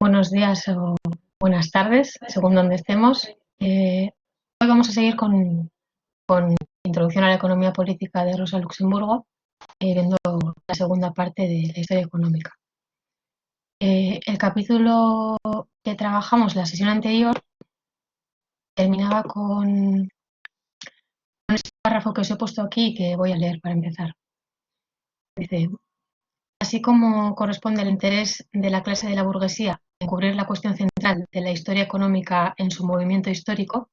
Buenos días o buenas tardes, según donde estemos. Hoy vamos a seguir con Introducción a la Economía Política de Rosa Luxemburgo, viendo la segunda parte de la historia económica. El capítulo que trabajamos la sesión anterior terminaba con este párrafo que os he puesto aquí, que voy a leer para empezar. Dice: así como corresponde al interés de la clase de la burguesía en cubrir la cuestión central de la historia económica en su movimiento histórico,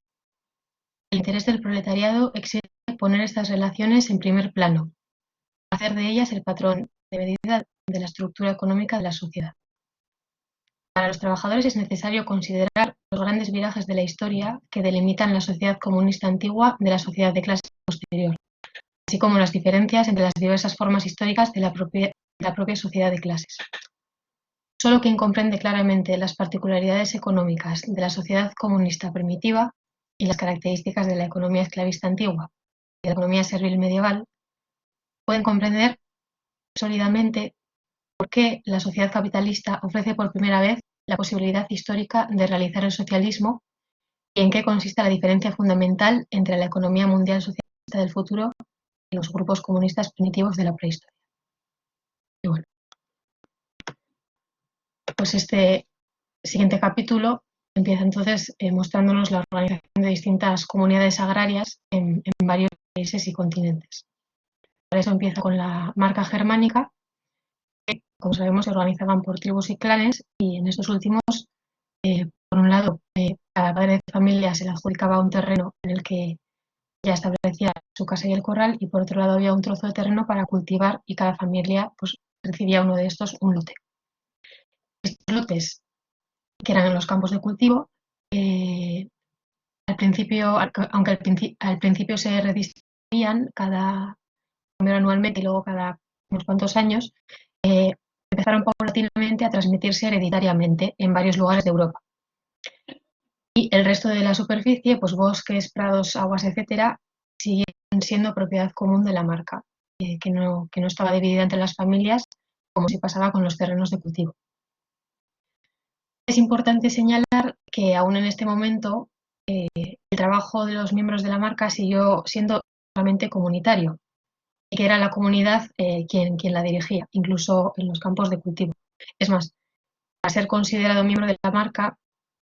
el interés del proletariado exige poner estas relaciones en primer plano, hacer de ellas el patrón de medida de la estructura económica de la sociedad. Para los trabajadores es necesario considerar los grandes virajes de la historia que delimitan la sociedad comunista antigua de la sociedad de clase posterior, así como las diferencias entre las diversas formas históricas de la propia sociedad de clases. Solo quien comprende claramente las particularidades económicas de la sociedad comunista primitiva y las características de la economía esclavista antigua y la economía servil medieval, pueden comprender sólidamente por qué la sociedad capitalista ofrece por primera vez la posibilidad histórica de realizar el socialismo y en qué consiste la diferencia fundamental entre la economía mundial socialista del futuro y los grupos comunistas primitivos de la prehistoria. Y bueno, pues este siguiente capítulo empieza entonces mostrándonos la organización de distintas comunidades agrarias en varios países y continentes. Para eso empieza con la marca germánica, que, como sabemos, se organizaban por tribus y clanes, y en estos últimos, por un lado, cada padre de familia se le adjudicaba un terreno en el que ya establecía su casa y el corral, y por otro lado había un trozo de terreno para cultivar y cada familia pues, recibía uno de estos un lote. Estos lotes, que eran en los campos de cultivo, al principio, aunque al principio se redistribuían primero anualmente y luego cada unos cuantos años, empezaron paulatinamente a transmitirse hereditariamente en varios lugares de Europa. Y el resto de la superficie, pues bosques, prados, aguas, etcétera, siguen siendo propiedad común de la marca, que no estaba dividida entre las familias como si pasaba con los terrenos de cultivo. Es importante señalar que aún en este momento el trabajo de los miembros de la marca siguió siendo solamente comunitario, y que era la comunidad quien la dirigía, incluso en los campos de cultivo. Es más, para ser considerado miembro de la marca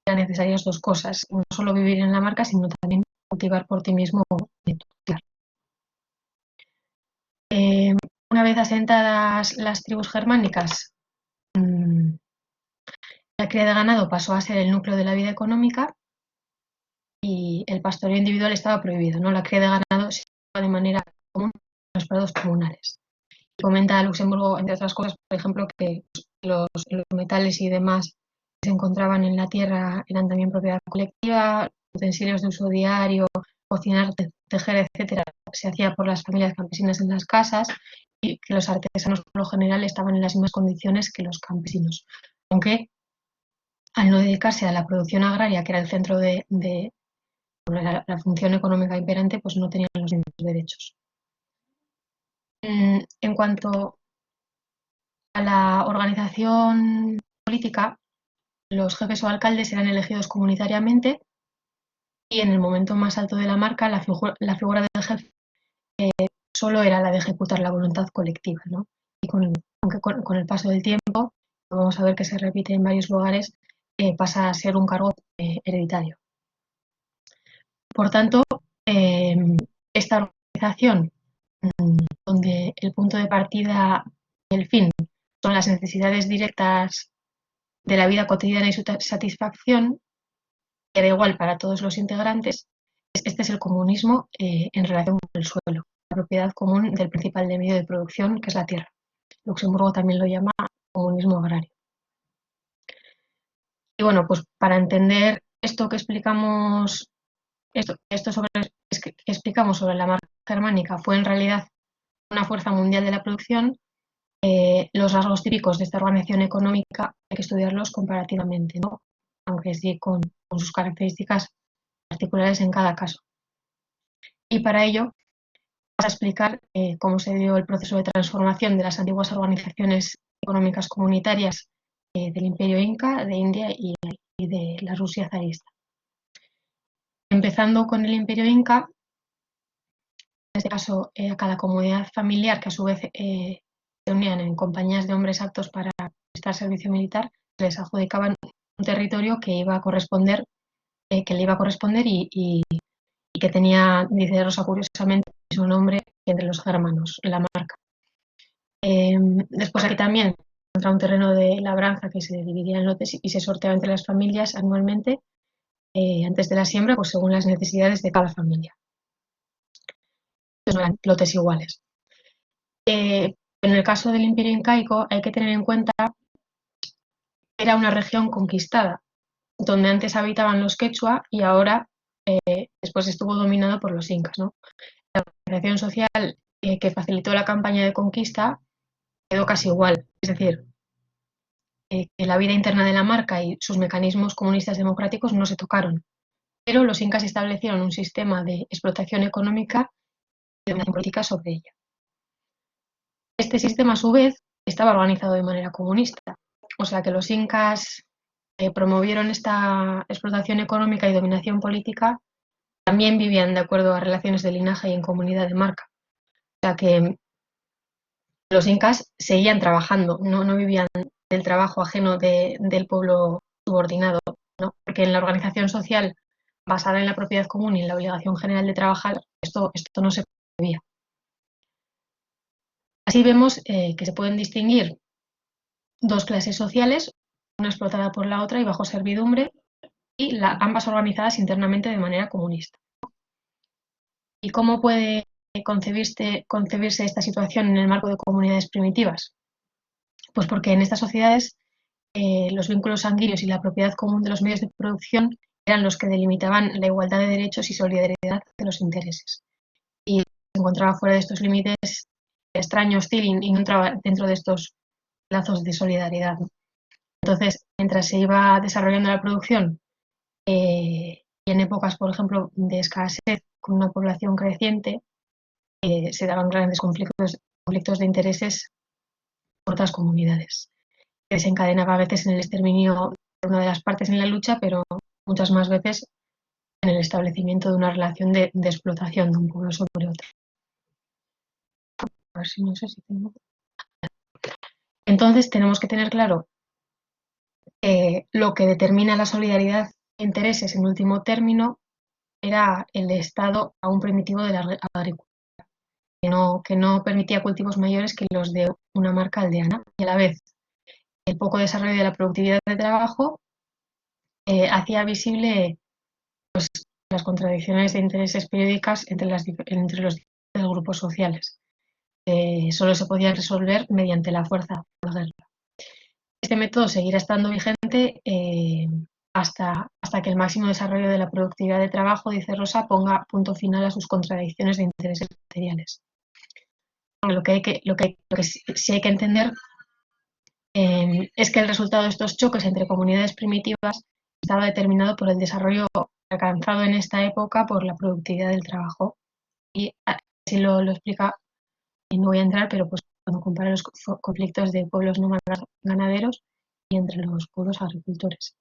eran necesarias dos cosas: no solo vivir en la marca, sino también cultivar por ti mismo. Una vez asentadas las tribus germánicas, la cría de ganado pasó a ser el núcleo de la vida económica y el pastoreo individual estaba prohibido, ¿no? La cría de ganado se llevaba de manera común en los prados comunales. Y comenta Luxemburgo, entre otras cosas, por ejemplo, que los metales y demás que se encontraban en la tierra eran también propiedad colectiva, utensilios de uso diario, cocinar, tejer, etcétera, se hacía por las familias campesinas en las casas, y que los artesanos por lo general estaban en las mismas condiciones que los campesinos. Aunque al no dedicarse a la producción agraria, que era el centro de la función económica imperante, pues no tenían los mismos derechos. En cuanto a la organización política, los jefes o alcaldes eran elegidos comunitariamente y en el momento más alto de la marca la figura del jefe solo era la de ejecutar la voluntad colectiva, ¿no? Y aunque con el paso del tiempo, vamos a ver que se repite en varios lugares, pasa a ser un cargo hereditario. Por tanto, esta organización, donde el punto de partida y el fin son las necesidades directas de la vida cotidiana y su satisfacción, que da igual para todos los integrantes, este es el comunismo en relación con el suelo, la propiedad común del principal medio de producción, que es la tierra. Luxemburgo también lo llama comunismo agrario. Y bueno, pues para entender esto que explicamos, esto que explicamos sobre la marca germánica fue en realidad una fuerza mundial de la producción, los rasgos típicos de esta organización económica hay que estudiarlos comparativamente, ¿no? Aunque sí con sus características particulares en cada caso. Y para ello vamos a explicar cómo se dio el proceso de transformación de las antiguas organizaciones económicas comunitarias del Imperio Inca, de India y de la Rusia zarista. Empezando con el Imperio Inca, en este caso a cada comunidad familiar, que a su vez se unían en compañías de hombres aptos para prestar servicio militar, les adjudicaban un territorio que iba a corresponder, que le iba a corresponder y que tenía, dice Rosa curiosamente, el mismo nombre que entre los germanos, la marca. Después aquí también encontra un terreno de labranza que se dividía en lotes y se sorteaba entre las familias anualmente antes de la siembra, pues según las necesidades de cada familia. Entonces no eran lotes iguales. En el caso del Imperio Incaico hay que tener en cuenta que era una región conquistada, donde antes habitaban los quechua y ahora después estuvo dominado por los incas, ¿no? La organización social que facilitó la campaña de conquista quedó casi igual, es decir, que la vida interna de la marca y sus mecanismos comunistas democráticos no se tocaron, pero los incas establecieron un sistema de explotación económica y de dominación política sobre ella. Este sistema, a su vez, estaba organizado de manera comunista, o sea que los incas promovieron esta explotación económica y dominación política, también vivían de acuerdo a relaciones de linaje y en comunidad de marca. O sea que los incas seguían trabajando, no vivían del trabajo ajeno del pueblo subordinado, ¿no? Porque en la organización social basada en la propiedad común y en la obligación general de trabajar, esto no se podía. Así vemos que se pueden distinguir dos clases sociales, una explotada por la otra y bajo servidumbre, y ambas organizadas internamente de manera comunista. ¿Y cómo puede concebirse esta situación en el marco de comunidades primitivas? Pues porque en estas sociedades los vínculos sanguíneos y la propiedad común de los medios de producción eran los que delimitaban la igualdad de derechos y solidaridad de los intereses. Y se encontraba fuera de estos límites extraño, hostil y no entraba dentro de estos lazos de solidaridad. Entonces, mientras se iba desarrollando la producción y en épocas, por ejemplo, de escasez, con una población creciente, se daban grandes conflictos de intereses por otras comunidades, que desencadenaba a veces en el exterminio de una de las partes en la lucha, pero muchas más veces en el establecimiento de una relación de explotación de un pueblo sobre otro. A ver si no sé si tengo... Entonces tenemos que tener claro lo que determina la solidaridad de intereses en último término era el estado aún primitivo de la agricultura, que no permitía cultivos mayores que los de una marca aldeana, y a la vez el poco desarrollo de la productividad de trabajo hacía visible pues, las contradicciones de intereses periódicas entre los diferentes grupos sociales. Solo se podía resolver mediante la fuerza o la guerra. Este método seguirá estando vigente hasta que el máximo desarrollo de la productividad de trabajo, dice Rosa, ponga punto final a sus contradicciones de intereses materiales. Lo que sí hay que entender es que el resultado de estos choques entre comunidades primitivas estaba determinado por el desarrollo alcanzado en esta época por la productividad del trabajo. Y así lo explica, y no voy a entrar, pero pues cuando compara los conflictos de pueblos no ganaderos y entre los pueblos agricultores.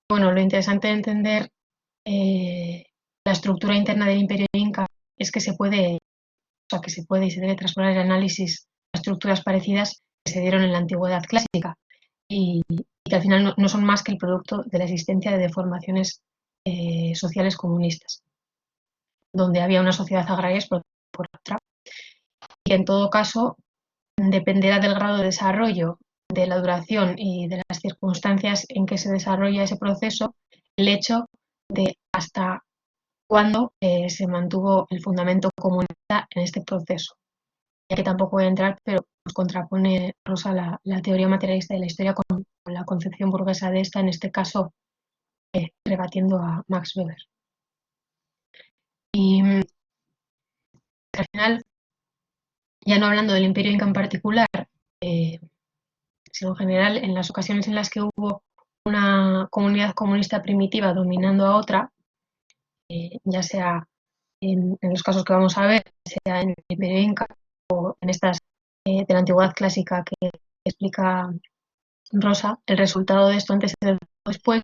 Bueno, lo interesante de entender la estructura interna del Imperio Inca es que se puede y se debe trasponer el análisis a estructuras parecidas que se dieron en la antigüedad clásica y que al final no son más que el producto de la existencia de deformaciones sociales comunistas, donde había una sociedad agraria por otra, y que en todo caso dependerá del grado de desarrollo, de la duración y de las circunstancias en que se desarrolla ese proceso, el hecho de hasta cuándo se mantuvo el fundamento comunista en este proceso. Ya que tampoco voy a entrar, pero nos contrapone Rosa la teoría materialista de la historia con la concepción burguesa de esta, en este caso rebatiendo a Max Weber. Y al final, ya no hablando del Imperio Inca en particular, sino en general, en las ocasiones en las que hubo una comunidad comunista primitiva dominando a otra, ya sea en los casos que vamos a ver, sea en el Imperio Inca o en estas de la antigüedad clásica que explica Rosa, el resultado de esto antes y después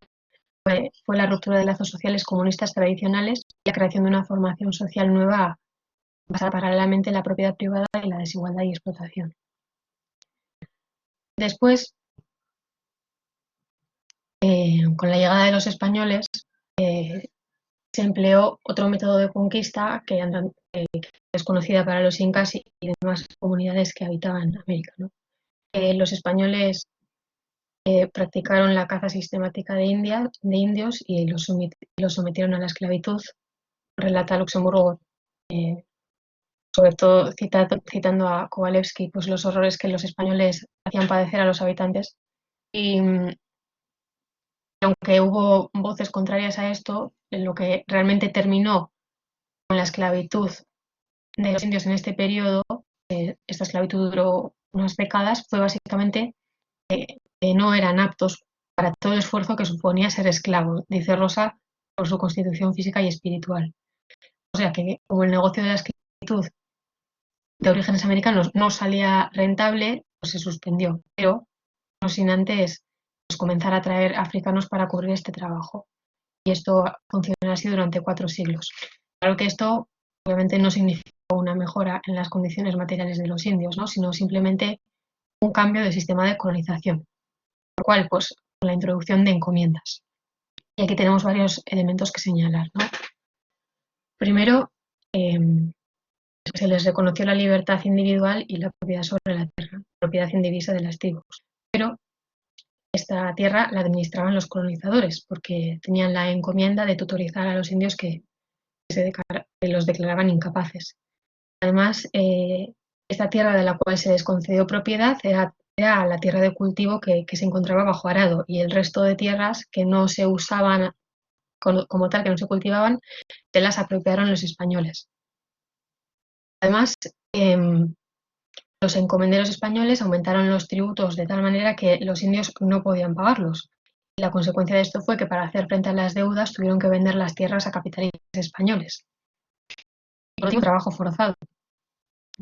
fue la ruptura de lazos sociales comunistas tradicionales y la creación de una formación social nueva basada paralelamente en la propiedad privada y la desigualdad y explotación. Después, con la llegada de los españoles, se empleó otro método de conquista que es conocida para los incas y demás comunidades que habitaban América, ¿no? Los españoles practicaron la caza sistemática de indios y los sometieron a la esclavitud. Relata Luxemburgo, sobre todo citando a Kowalewski, pues los horrores que los españoles hacían padecer a los habitantes. Y aunque hubo voces contrarias a esto, lo que realmente terminó con la esclavitud de los indios en este periodo, esta esclavitud duró unas décadas, fue básicamente que no eran aptos para todo el esfuerzo que suponía ser esclavo, dice Rosa, por su constitución física y espiritual. O sea que como el negocio de la esclavitud de orígenes americanos no salía rentable, pues se suspendió, pero no sin antes pues, comenzar a traer africanos para cubrir este trabajo. Y esto funcionó así durante 4 siglos. Claro que esto obviamente no significa una mejora en las condiciones materiales de los indios, ¿no? Sino simplemente un cambio del sistema de colonización, lo cual, pues, con la introducción de encomiendas. Y aquí tenemos varios elementos que señalar, ¿no? Primero, se les reconoció la libertad individual y la propiedad sobre la tierra, propiedad indivisa de las tribus. Pero esta tierra la administraban los colonizadores, porque tenían la encomienda de tutorizar a los indios que los declaraban incapaces. Además, esta tierra de la cual se les concedió propiedad era la tierra de cultivo que se encontraba bajo arado, y el resto de tierras que no se usaban como tal, que no se cultivaban, se las apropiaron los españoles. Además, los encomenderos españoles aumentaron los tributos de tal manera que los indios no podían pagarlos. Y la consecuencia de esto fue que para hacer frente a las deudas tuvieron que vender las tierras a capitalistas españoles. Y por último, trabajo forzado,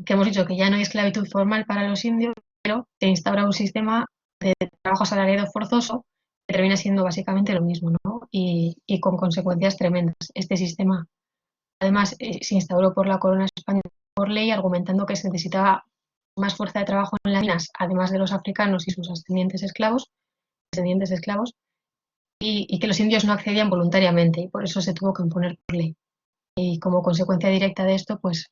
que hemos dicho que ya no hay esclavitud formal para los indios, pero se instaura un sistema de trabajo asalariado forzoso que termina siendo básicamente lo mismo, ¿no? Y con consecuencias tremendas. Este sistema, además, se instauró por la corona española por ley, argumentando que se necesitaba más fuerza de trabajo en las minas, además de los africanos y sus descendientes esclavos, y que los indios no accedían voluntariamente, y por eso se tuvo que imponer por ley. Y como consecuencia directa de esto, pues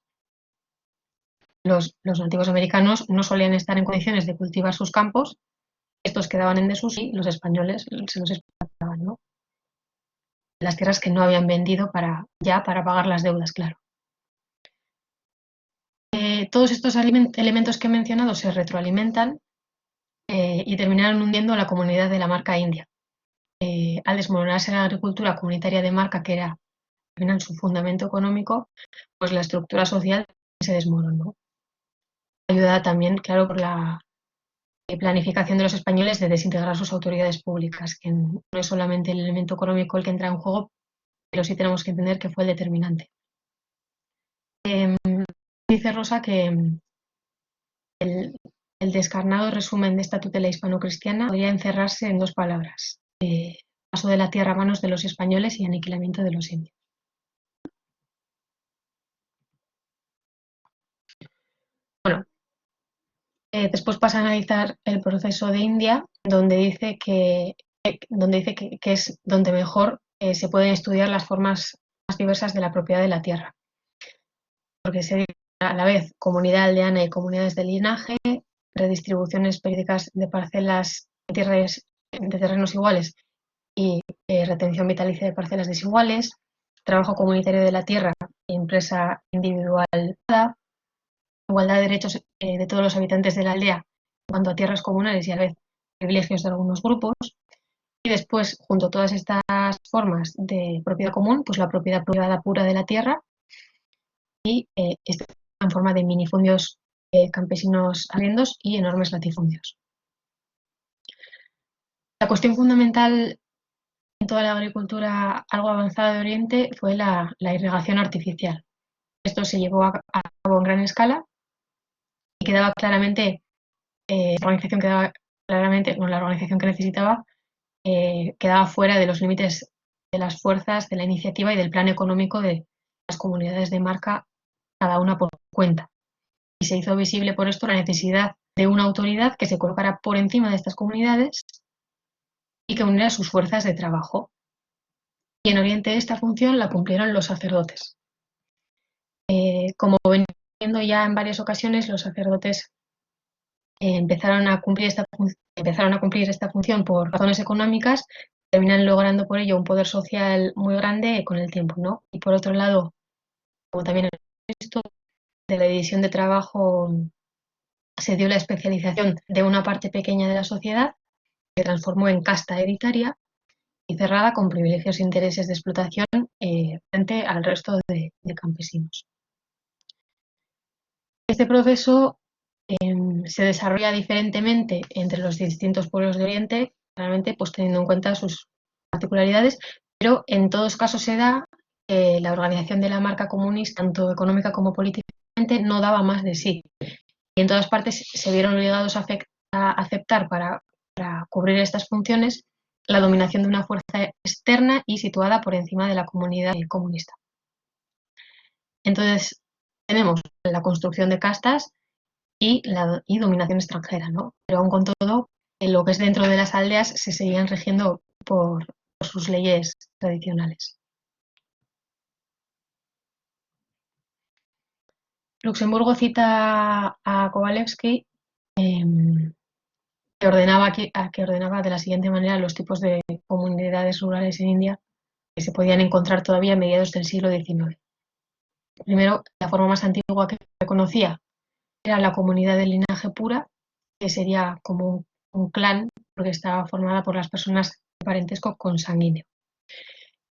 los nativos americanos no solían estar en condiciones de cultivar sus campos, estos quedaban en desuso y los españoles se los explotaban, ¿no? Las tierras que no habían vendido para pagar las deudas, claro. Todos estos elementos que he mencionado se retroalimentan y terminaron hundiendo a la comunidad de la marca india. Al desmoronarse la agricultura comunitaria de marca, que era al final su fundamento económico, pues la estructura social se desmoronó. Ayudada también, claro, por la planificación de los españoles de desintegrar sus autoridades públicas, que no es solamente el elemento económico el que entra en juego, pero sí tenemos que entender que fue el determinante. Dice Rosa que el descarnado resumen de esta tutela hispano-cristiana podría encerrarse en 2 palabras: paso de la tierra a manos de los españoles y aniquilamiento de los indios. Bueno, después pasa a analizar el proceso de India, donde dice que es donde mejor se pueden estudiar las formas más diversas de la propiedad de la tierra, porque se dedica a la vez comunidad aldeana y comunidades de linaje, redistribuciones periódicas de parcelas de terrenos iguales y retención vitalicia de parcelas desiguales, trabajo comunitario de la tierra y empresa individual, igualdad de derechos de todos los habitantes de la aldea en cuanto a tierras comunales y a la vez privilegios de algunos grupos. Y después, junto a todas estas formas de propiedad común, pues la propiedad privada pura de la tierra y esta en forma de minifundios campesinos arriendos y enormes latifundios. La cuestión fundamental en toda la agricultura algo avanzada de Oriente fue la irrigación artificial. Esto se llevó a cabo en gran escala y quedaba claramente, la organización quedaba claramente con la organización que necesitaba, quedaba fuera de los límites de las fuerzas, de la iniciativa y del plan económico de las comunidades de marca, cada una por su cuenta. Y se hizo visible por esto la necesidad de una autoridad que se colocara por encima de estas comunidades y que uniera sus fuerzas de trabajo. Y en Oriente esta función la cumplieron los sacerdotes. Como venía viendo ya en varias ocasiones, los sacerdotes empezaron a cumplir esta función por razones económicas, terminan logrando por ello un poder social muy grande con el tiempo, ¿no? Y por otro lado, como también hemos visto, de la división de trabajo se dio la especialización de una parte pequeña de la sociedad, que se transformó en casta hereditaria y cerrada con privilegios e intereses de explotación frente al resto de campesinos. Este proceso se desarrolla diferentemente entre los distintos pueblos de Oriente, realmente pues teniendo en cuenta sus particularidades, pero en todos casos se da que la organización de la marca comunista, tanto económica como políticamente, no daba más de sí. Y en todas partes se vieron obligados a aceptar para cubrir estas funciones la dominación de una fuerza externa y situada por encima de la comunidad comunista. Entonces, tenemos la construcción de castas y dominación extranjera, ¿no? Pero aún con todo, en lo que es dentro de las aldeas se seguían rigiendo por sus leyes tradicionales. Luxemburgo cita a Kowalewski, que ordenaba de la siguiente manera los tipos de comunidades rurales en India que se podían encontrar todavía a mediados del siglo XIX. Primero, la forma más antigua que se conocía era la comunidad de linaje pura, que sería como un clan, porque estaba formada por las personas de parentesco consanguíneo.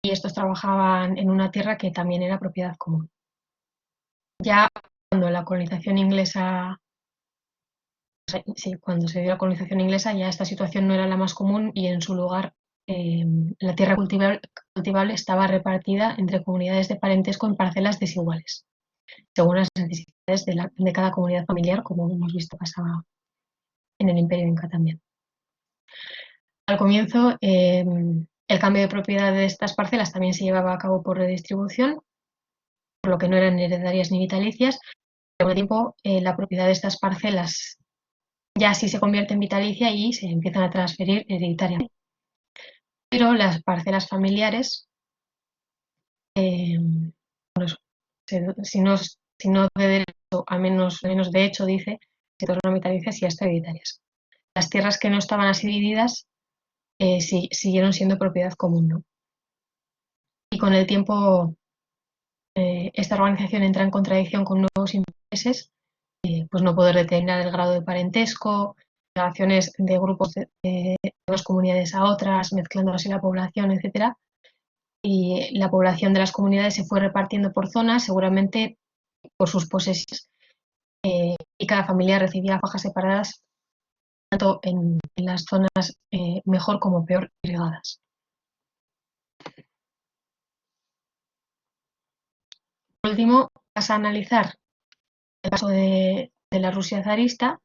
Y estos trabajaban en una tierra que también era propiedad común. Ya cuando la colonización inglesa, cuando se dio la colonización inglesa, ya esta situación no era la más común y en su lugar la tierra cultivable estaba repartida entre comunidades de parentesco en parcelas desiguales, según las necesidades de cada comunidad familiar, como hemos visto pasaba en el Imperio Inca también. Al comienzo, el cambio de propiedad de estas parcelas también se llevaba a cabo por redistribución, por lo que no eran heredarias ni vitalicias, pero con el tiempo la propiedad de estas parcelas ya sí se convierte en vitalicia y se empiezan a transferir hereditariamente. Pero las parcelas familiares, bueno, si no de derecho, al menos de hecho, dice, se tornan vitalicias y hasta hereditarias. Las tierras que no estaban así divididas siguieron siendo propiedad común, ¿no? Y con el tiempo esta organización entra en contradicción con nuevos intereses, pues no poder determinar el grado de parentesco, relaciones de grupos de unas comunidades a otras, mezclando así la población, etcétera. Y la población de las comunidades se fue repartiendo por zonas, seguramente por sus posesiones, y cada familia recibía fajas separadas, tanto en las zonas mejor como peor irrigadas. Por último, vas a analizar el caso de la Rusia zarista,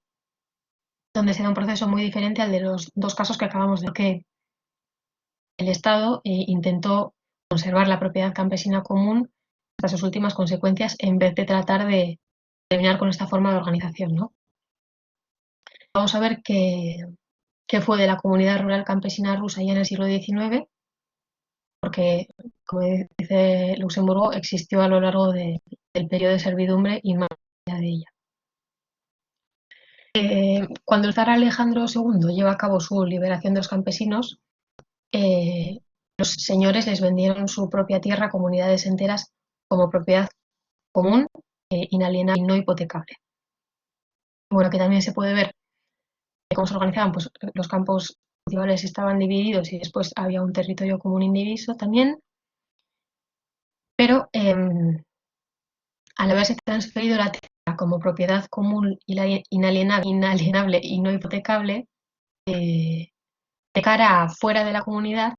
donde se da un proceso muy diferente al de los dos casos que acabamos de ver, que el Estado intentó conservar la propiedad campesina común hasta sus últimas consecuencias en vez de tratar de terminar con esta forma de organización, ¿no? Vamos a ver qué fue de la comunidad rural campesina rusa ya en el siglo XIX, porque, como dice Luxemburgo, existió a lo largo del periodo de servidumbre y más allá de ella. Cuando el zar Alejandro II lleva a cabo su liberación de los campesinos, los señores les vendieron su propia tierra a comunidades enteras como propiedad común, inalienable y no hipotecable. Bueno, que también se puede ver cómo se organizaban, pues los campos cultivables estaban divididos y después había un territorio común indiviso también, pero al haberse transferido la tierra como propiedad común inalienable y no hipotecable, de cara a fuera de la comunidad,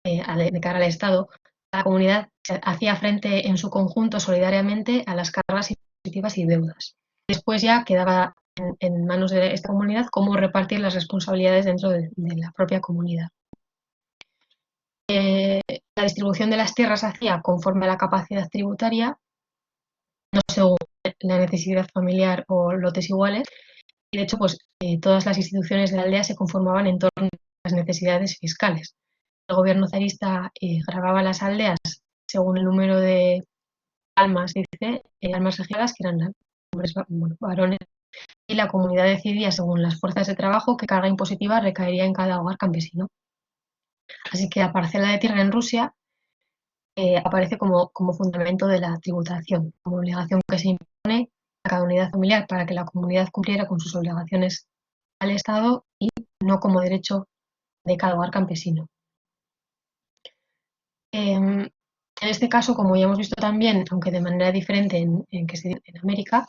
de cara al Estado, la comunidad hacía frente en su conjunto solidariamente a las cargas impositivas y deudas. Después ya quedaba en manos de esta comunidad cómo repartir las responsabilidades dentro de la propia comunidad. La distribución de las tierras se hacía conforme a la capacidad tributaria, no según la necesidad familiar o lotes iguales, y de hecho pues, todas las instituciones de la aldea se conformaban en torno a las necesidades fiscales. El gobierno zarista gravaba las aldeas según el número de almas, dice, almas registradas, que eran hombres, varones, y la comunidad decidía, según las fuerzas de trabajo, qué carga impositiva recaería en cada hogar campesino. Así que la parcela de tierra en Rusia aparece como fundamento de la tributación, como obligación que se impone a cada unidad familiar para que la comunidad cumpliera con sus obligaciones al Estado y no como derecho de cada hogar campesino. En este caso, como ya hemos visto también, aunque de manera diferente en América,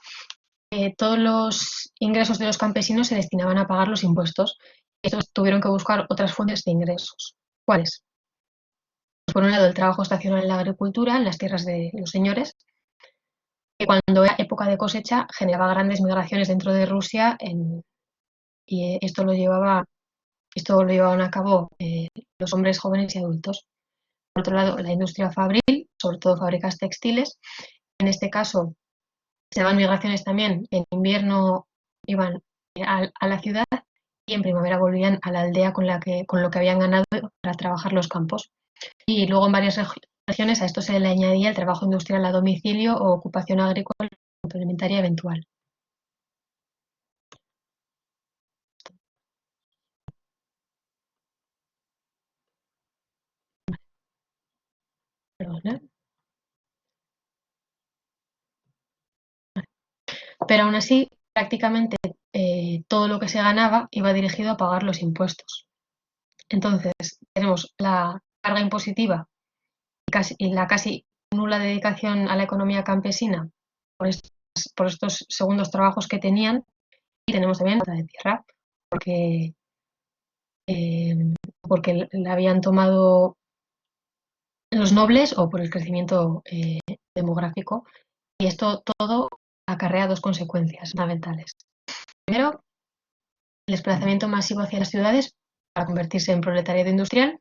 todos los ingresos de los campesinos se destinaban a pagar los impuestos. Estos tuvieron que buscar otras fuentes de ingresos. ¿Cuáles? Pues por un lado, el trabajo estacional en la agricultura, en las tierras de los señores, que cuando era época de cosecha generaba grandes migraciones dentro de Rusia y esto lo llevaban a cabo los hombres jóvenes y adultos. Por otro lado, la industria fabril, sobre todo fábricas textiles. En este caso, se daban migraciones también. En invierno iban a la ciudad y en primavera volvían a la aldea con lo que habían ganado para trabajar los campos. Y luego en varias regiones a esto se le añadía el trabajo industrial a domicilio o ocupación agrícola complementaria eventual. Perdón, ¿eh? Pero aún así, prácticamente todo lo que se ganaba iba dirigido a pagar los impuestos. Entonces, tenemos la carga impositiva y la casi nula dedicación a la economía campesina por estos segundos trabajos que tenían, y tenemos también la de tierra, porque, porque la habían tomado los nobles o por el crecimiento demográfico, y esto todo acarrea dos consecuencias fundamentales. Primero, el desplazamiento masivo hacia las ciudades para convertirse en proletariado industrial.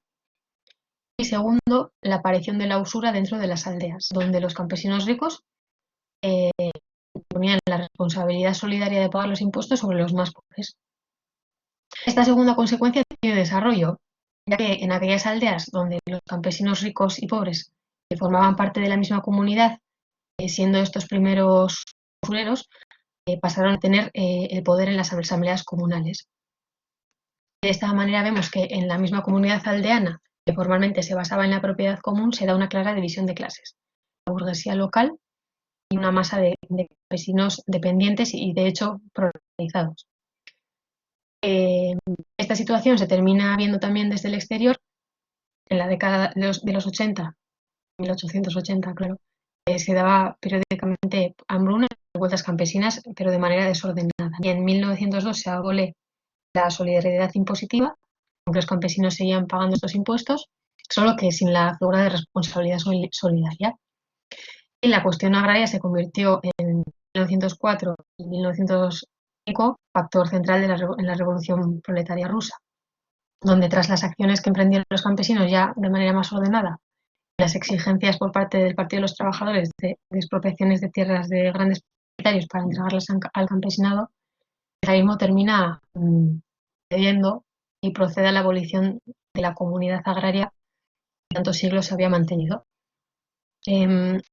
Y segundo, la aparición de la usura dentro de las aldeas, donde los campesinos ricos ponían la responsabilidad solidaria de pagar los impuestos sobre los más pobres. Esta segunda consecuencia tiene desarrollo, ya que en aquellas aldeas donde los campesinos ricos y pobres formaban parte de la misma comunidad, siendo estos primeros usureros, pasaron a tener el poder en las asambleas comunales. De esta manera vemos que en la misma comunidad aldeana, que formalmente se basaba en la propiedad común, se da una clara división de clases. La burguesía local y una masa de campesinos dependientes y, de hecho, proletarizados. Esta situación se termina viendo también desde el exterior. En la década de los 80, 1880, claro, se daba periódicamente hambruna y revueltas campesinas, pero de manera desordenada. Y en 1902 se abole la solidaridad impositiva, aunque los campesinos seguían pagando estos impuestos, solo que sin la figura de responsabilidad solidaria. Y la cuestión agraria se convirtió en 1904 y 1905 factor central en la revolución proletaria rusa, donde tras las acciones que emprendieron los campesinos ya de manera más ordenada, las exigencias por parte del Partido de los Trabajadores de expropiaciones de tierras de grandes propietarios para entregarlas al campesinado, el zarismo termina cediendo y procede a la abolición de la comunidad agraria que tantos siglos se había mantenido.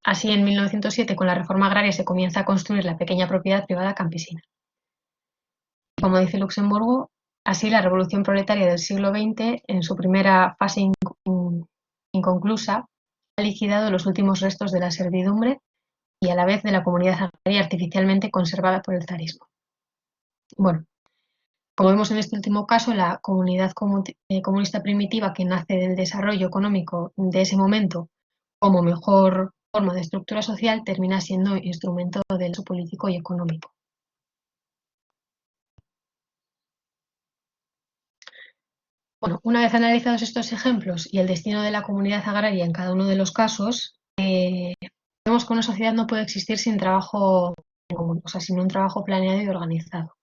Así, en 1907, con la reforma agraria, se comienza a construir la pequeña propiedad privada campesina. Como dice Luxemburgo, así la revolución proletaria del siglo XX, en su primera fase inconclusa, ha liquidado los últimos restos de la servidumbre y a la vez de la comunidad agraria artificialmente conservada por el zarismo. Bueno, como vemos en este último caso, la comunidad comunista primitiva, que nace del desarrollo económico de ese momento como mejor forma de estructura social, termina siendo instrumento del uso político y económico. Bueno, una vez analizados estos ejemplos y el destino de la comunidad agraria en cada uno de los casos, vemos que una sociedad no puede existir sin trabajo en común, o sea, sin un trabajo planeado y organizado.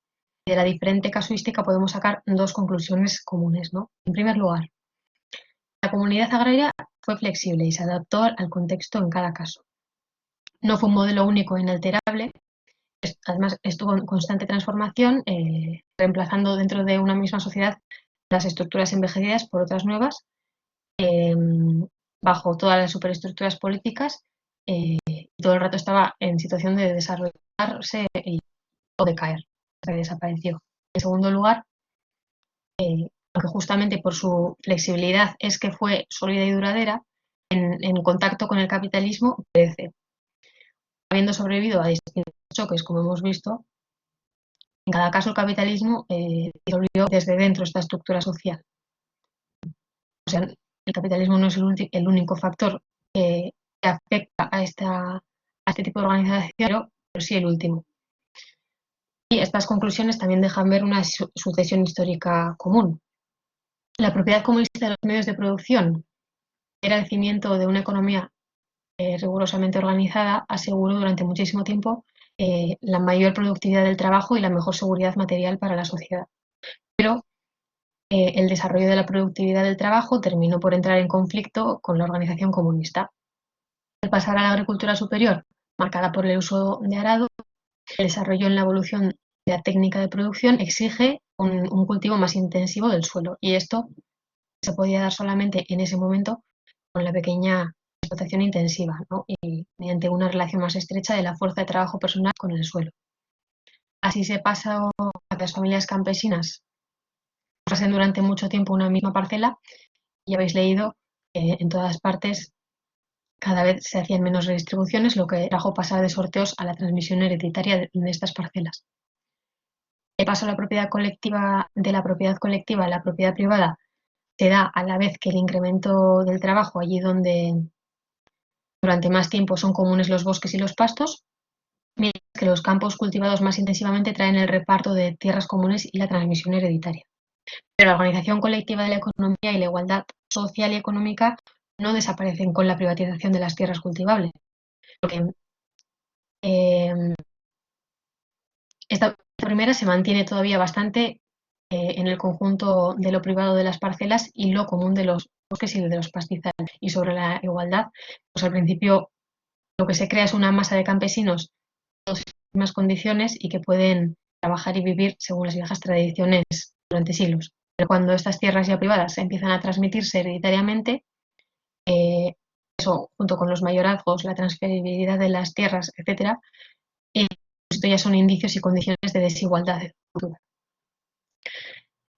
De la diferente casuística podemos sacar dos conclusiones comunes, ¿no? En primer lugar, la comunidad agraria fue flexible y se adaptó al contexto en cada caso. No fue un modelo único e inalterable, además estuvo en constante transformación, reemplazando dentro de una misma sociedad las estructuras envejecidas por otras nuevas, bajo todas las superestructuras políticas, y todo el rato estaba en situación de desarrollarse o decaer, hasta que desapareció. En segundo lugar, aunque justamente por su flexibilidad es que fue sólida y duradera, en contacto con el capitalismo perece. Habiendo sobrevivido a distintos choques, como hemos visto, en cada caso el capitalismo disolvió desde dentro esta estructura social. O sea, el capitalismo no es el único factor que afecta a este tipo de organización, pero sí el último. Y estas conclusiones también dejan ver una sucesión histórica común. La propiedad comunista de los medios de producción era el cimiento de una economía rigurosamente organizada, aseguró durante muchísimo tiempo la mayor productividad del trabajo y la mejor seguridad material para la sociedad. Pero el desarrollo de la productividad del trabajo terminó por entrar en conflicto con la organización comunista. Al pasar a la agricultura superior, marcada por el uso de arado, el desarrollo en la evolución de la técnica de producción exige un cultivo más intensivo del suelo, y esto se podía dar solamente en ese momento con la pequeña explotación intensiva, ¿no? Y mediante una relación más estrecha de la fuerza de trabajo personal con el suelo. Así se pasó a que las familias campesinas usasen durante mucho tiempo una misma parcela, y habéis leído en todas partes cada vez se hacían menos redistribuciones, lo que trajo pasar de sorteos a la transmisión hereditaria de estas parcelas. El paso a la propiedad colectiva, de la propiedad colectiva a la propiedad privada se da a la vez que el incremento del trabajo allí donde durante más tiempo son comunes los bosques y los pastos, mientras que los campos cultivados más intensivamente traen el reparto de tierras comunes y la transmisión hereditaria. Pero la organización colectiva de la economía y la igualdad social y económica no desaparecen con la privatización de las tierras cultivables, porque esta primera se mantiene todavía bastante en el conjunto de lo privado de las parcelas y lo común de los bosques y de los pastizales. Y sobre la igualdad, pues al principio lo que se crea es una masa de campesinos en las mismas condiciones y que pueden trabajar y vivir según las viejas tradiciones durante siglos. Pero cuando estas tierras ya privadas empiezan a transmitirse hereditariamente, eso junto con los mayorazgos, la transferibilidad de las tierras, etcétera, esto ya son indicios y condiciones de desigualdad futura.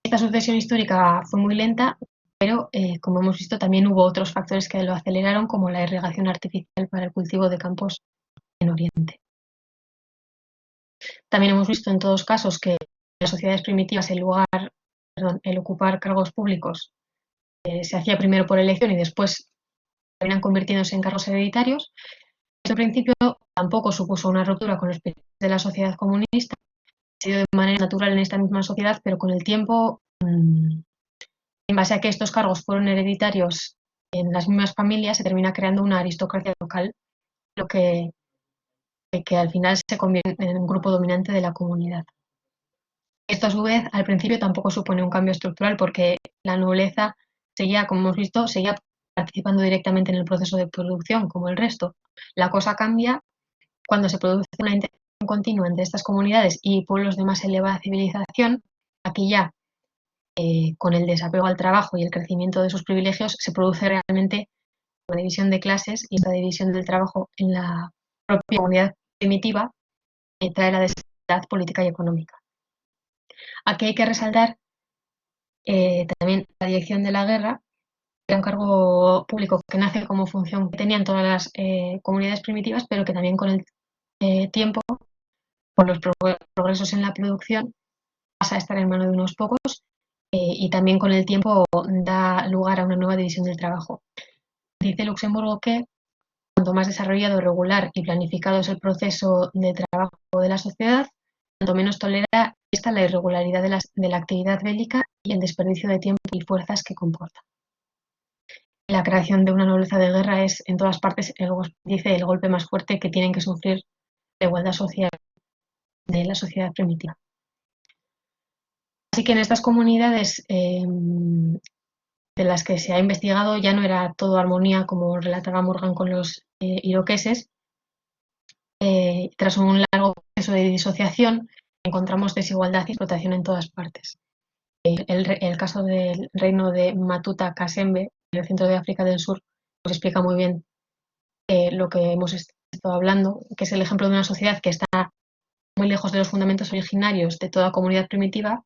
Esta sucesión histórica fue muy lenta, pero como hemos visto también hubo otros factores que lo aceleraron, como la irrigación artificial para el cultivo de campos en Oriente. También hemos visto en todos casos que en las sociedades primitivas el ocupar cargos públicos se hacía primero por elección y después terminan convirtiéndose en cargos hereditarios. Este principio tampoco supuso una ruptura con los principios de la sociedad comunista, ha sido de manera natural en esta misma sociedad, pero con el tiempo, en base a que estos cargos fueron hereditarios en las mismas familias, se termina creando una aristocracia local, lo que al final se convierte en un grupo dominante de la comunidad. Esto, a su vez, al principio tampoco supone un cambio estructural porque la nobleza seguía, como hemos visto, seguía participando directamente en el proceso de producción, como el resto. La cosa cambia cuando se produce una interacción continua entre estas comunidades y pueblos de más elevada civilización. Aquí ya, con el desapego al trabajo y el crecimiento de sus privilegios, se produce realmente una división de clases, y esta división del trabajo en la propia comunidad primitiva trae la desigualdad política y económica. Aquí hay que resaltar también la dirección de la guerra, que era un cargo público que nace como función que tenían todas las comunidades primitivas, pero que también con el tiempo, por los progresos en la producción, pasa a estar en manos de unos pocos, y también con el tiempo da lugar a una nueva división del trabajo. Dice Luxemburgo que cuanto más desarrollado, regular y planificado es el proceso de trabajo de la sociedad, tanto menos tolera esta la irregularidad de la actividad bélica y el desperdicio de tiempo y fuerzas que comporta. La creación de una nobleza de guerra es, en todas partes, dice, el golpe más fuerte que tienen que sufrir la igualdad social de la sociedad primitiva. Así que en estas comunidades de las que se ha investigado ya no era todo armonía, como relataba Morgan con los iroqueses. Tras un largo proceso de disociación, encontramos desigualdad y explotación en todas partes. El caso del reino de Matuta Kasembe, en el centro de África del Sur, nos explica muy bien lo que hemos estado hablando, que es el ejemplo de una sociedad que está muy lejos de los fundamentos originarios de toda comunidad primitiva,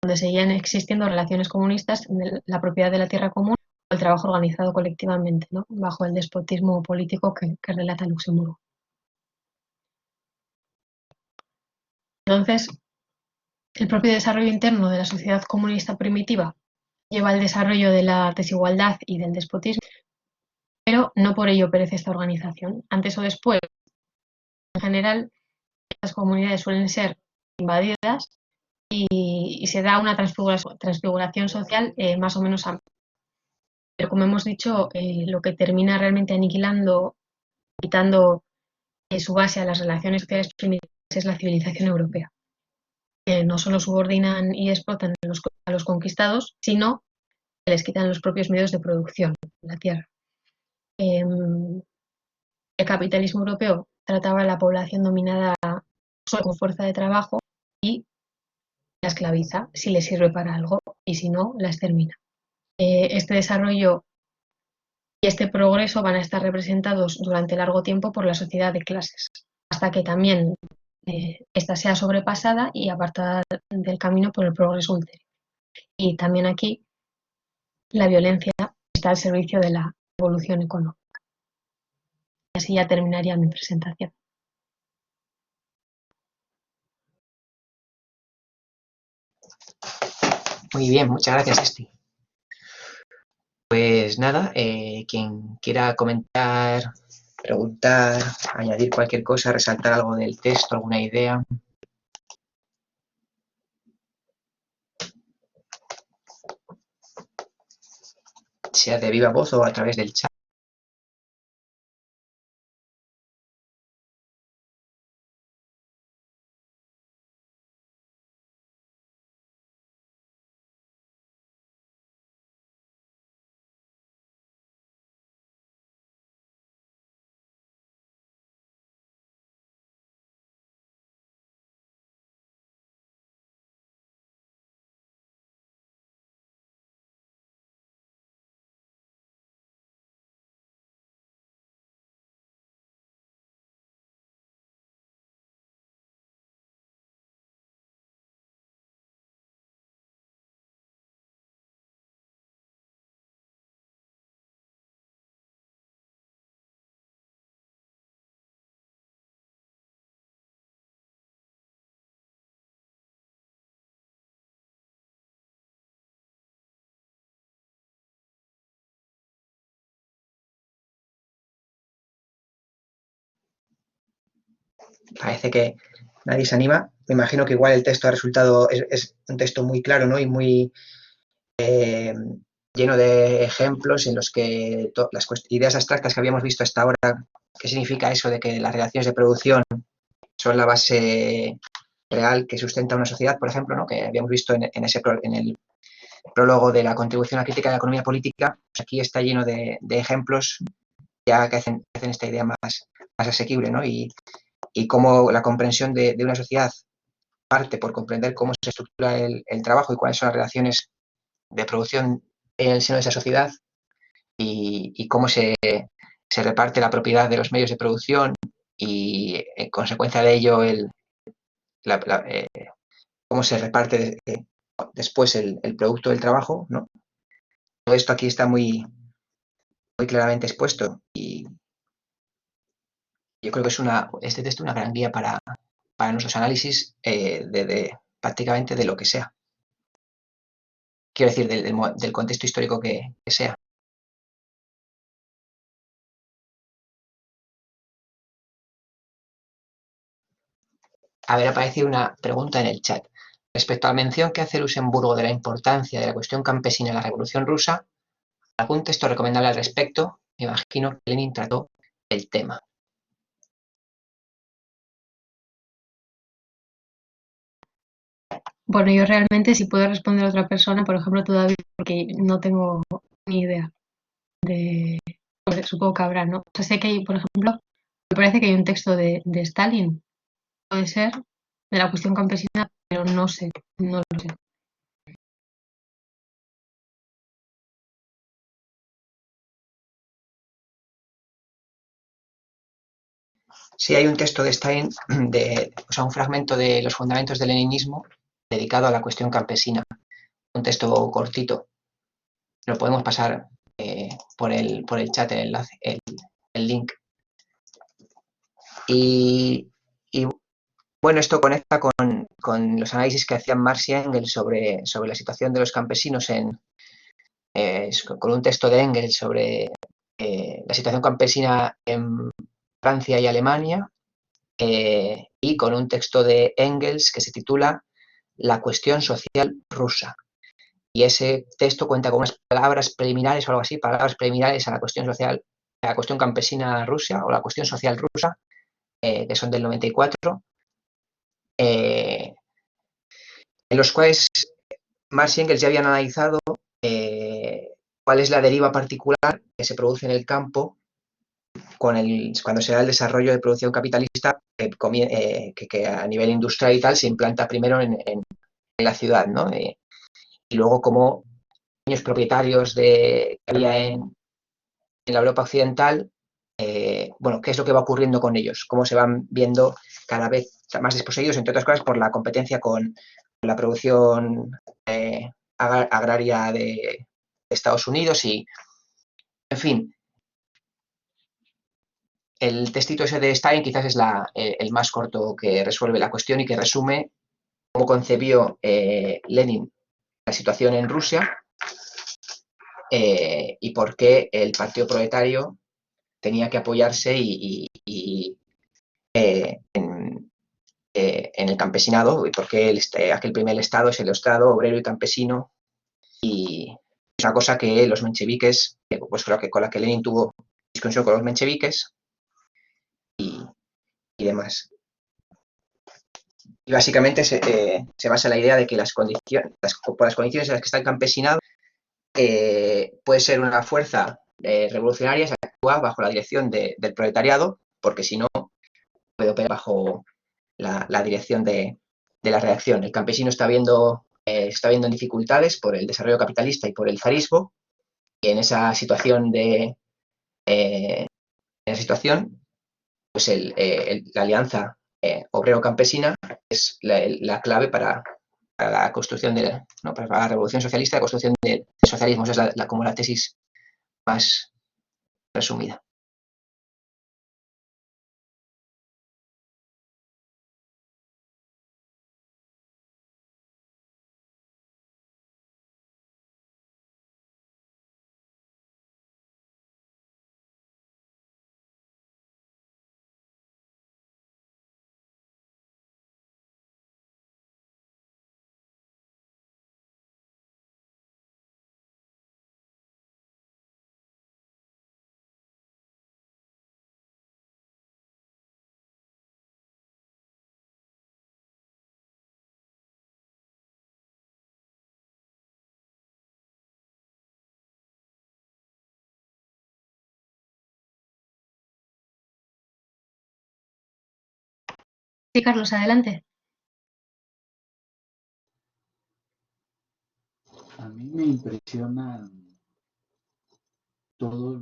donde seguían existiendo relaciones comunistas, la propiedad de la tierra común o el trabajo organizado colectivamente, ¿no?, bajo el despotismo político que relata Luxemburgo. Entonces, el propio desarrollo interno de la sociedad comunista primitiva lleva al desarrollo de la desigualdad y del despotismo, pero no por ello perece esta organización. Antes o después, en general, estas comunidades suelen ser invadidas y se da una transfiguración social más o menos amplia. Pero como hemos dicho, lo que termina realmente aniquilando, quitando su base a las relaciones sociales primitivas es la civilización europea. No solo subordinan y explotan a los conquistados, sino que les quitan los propios medios de producción de la tierra. El capitalismo europeo trataba a la población dominada solo con fuerza de trabajo y la esclaviza si le sirve para algo y si no, la extermina. Este desarrollo y este progreso van a estar representados durante largo tiempo por la sociedad de clases, hasta que también esta sea sobrepasada y apartada del camino por el progreso ulterior. Y también aquí la violencia está al servicio de la evolución económica. Y así ya terminaría mi presentación. Muy bien, muchas gracias, Esti. Pues nada, quien quiera comentar, preguntar, añadir cualquier cosa, resaltar algo del texto, alguna idea. Sea de viva voz o a través del chat. Parece que nadie se anima. Me imagino que igual el texto ha resultado, es un texto muy claro, ¿no? Y muy lleno de ejemplos en los que las ideas abstractas que habíamos visto hasta ahora, qué significa eso de que las relaciones de producción son la base real que sustenta una sociedad, por ejemplo, ¿no?, que habíamos visto en el prólogo de la contribución a la crítica de la economía política, pues aquí está lleno de ejemplos ya que hacen esta idea más asequible, ¿no? Y cómo la comprensión de una sociedad parte por comprender cómo se estructura el trabajo y cuáles son las relaciones de producción en el seno de esa sociedad y cómo se reparte la propiedad de los medios de producción y, en consecuencia de ello, cómo se reparte después el producto del trabajo, ¿no? Todo esto aquí está muy, muy claramente expuesto y yo creo que este texto es una gran guía para nuestros análisis prácticamente de lo que sea. Quiero decir, del contexto histórico que sea. A ver, aparece una pregunta en el chat. Respecto a la mención que hace Luxemburgo de la importancia de la cuestión campesina en la Revolución Rusa, ¿algún texto recomendable al respecto? Me imagino que Lenin trató el tema. Bueno, yo realmente si puedo responder a otra persona, por ejemplo, todavía, porque no tengo ni idea de, pues, supongo que habrá, ¿no? O sea, sé que hay, por ejemplo, me parece que hay un texto de Stalin, puede ser, de la cuestión campesina, pero no sé, no lo sé. Sí, hay un texto de Stein, o sea, un fragmento de los fundamentos del leninismo dedicado a la cuestión campesina. Un texto cortito. Lo podemos pasar por el chat, el enlace, el link. Y bueno, esto conecta con los análisis que hacían Marx y Engels sobre la situación de los campesinos con un texto de Engels sobre la situación campesina en Francia y Alemania, y con un texto de Engels que se titula La cuestión social rusa. Y ese texto cuenta con unas palabras preliminares o algo así, palabras preliminares a la cuestión social, a la cuestión campesina rusa o la cuestión social rusa, que son del 94, en los cuales Marx y Engels ya habían analizado cuál es la deriva particular que se produce en el campo cuando se da el desarrollo de producción capitalista que a nivel industrial y tal se implanta primero en la ciudad, ¿no? Y luego como pequeños propietarios que había en la Europa occidental, bueno, qué es lo que va ocurriendo con ellos, cómo se van viendo cada vez más desposeídos, entre otras cosas, por la competencia con la producción agraria de Estados Unidos y, en fin, el textito ese de Stein quizás es el más corto que resuelve la cuestión y que resume cómo concebió Lenin la situación en Rusia, y por qué el Partido Proletario tenía que apoyarse en el campesinado y por qué aquel primer estado es el estado obrero y campesino, y es una cosa que los mencheviques, pues creo que con la que Lenin tuvo discusión con los mencheviques y demás. Y básicamente se basa en la idea de que por las condiciones en las que está el campesinado, puede ser una fuerza revolucionaria si actúa bajo la dirección del proletariado, porque si no, puede operar bajo la dirección de la reacción. El campesino está viendo dificultades por el desarrollo capitalista y por el zarismo, y en esa situación pues la alianza obrero-campesina es la clave para la construcción ¿no? Para la revolución socialista, la construcción del socialismo. Esa es como la tesis más resumida. Sí, Carlos, adelante. A mí me impresionan todos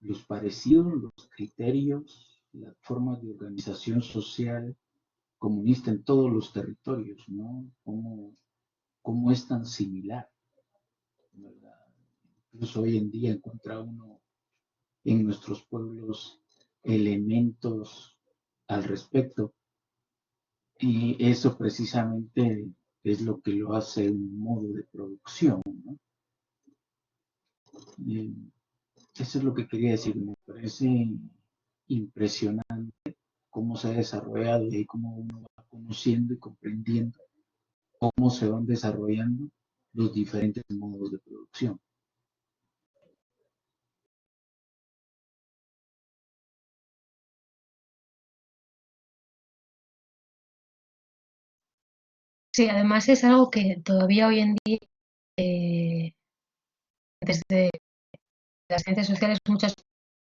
los parecidos, los criterios, las formas de organización social comunista en todos los territorios, ¿no? Cómo es tan similar, ¿verdad? Incluso hoy en día encuentra uno en nuestros pueblos elementos al respecto, y eso precisamente es lo que lo hace un modo de producción, ¿no? Eh, Eso es lo que quería decir. Me parece impresionante cómo se ha desarrollado y cómo uno va conociendo y comprendiendo cómo se van desarrollando los diferentes modos de producción. Sí, además es algo que todavía hoy en día, desde las ciencias sociales, muchas